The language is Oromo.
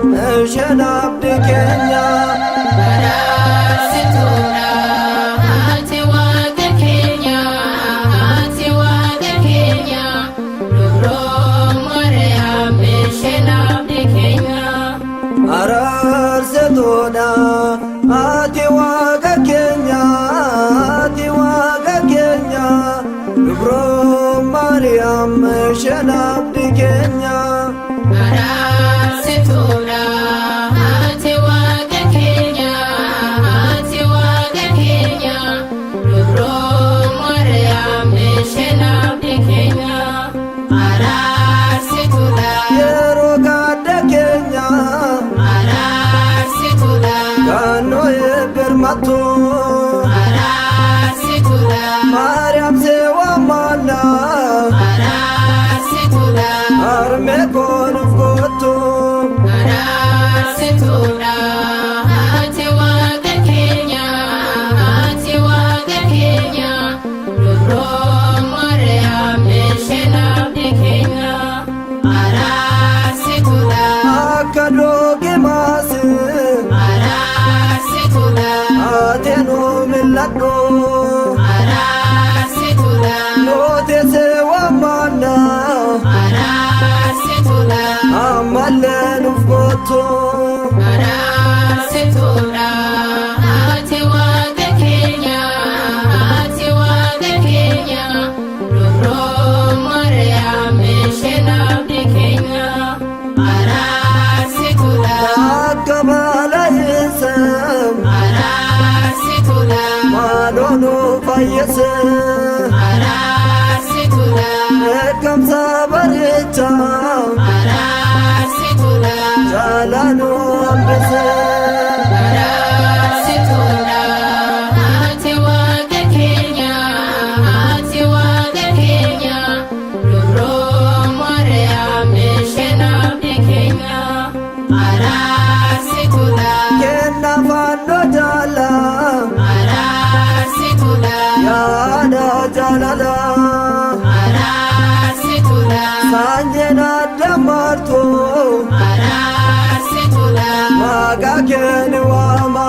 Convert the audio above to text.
Shenab de Kenya Situna Atiwa de Kenya Atiwa de Kenya Lubro Maria Shenab de Kenya Arar Setona Atiwa de Kenya Atiwa de Kenya Lubro Maria Shenab de Kenya Situna Atiwa de Kenya Atiwa de Kenya Lubro Maria Shenab de Kenya Situna Yeroga de Kenya Situna Gano Ebermato Situna Mariam Sewa Mana Situna Arme Konu Goto Situna Atiwa de Kenya Atiwa de Kenya Lubro Maria Shenab de Kenya Situna Akadoge Masi Situna Ateno Milado Situna Note Sewa Mana Situna Amalen Goto Situna Atiwa de Kenya Atiwa de Kenya Lubro Maria Shenab de Kenya Situna Akabala Yesem Situna Madono Fayese Situna Ekam Sabarita Situna Jalano Ambese Situna Atiwa de Kenya Atiwa de Kenya Lubro Maria Shenab de Kenya Situna Kena Fando Jala Situna Yada Jalala Situna Sanjena Damarto Situna Maga Keni Wama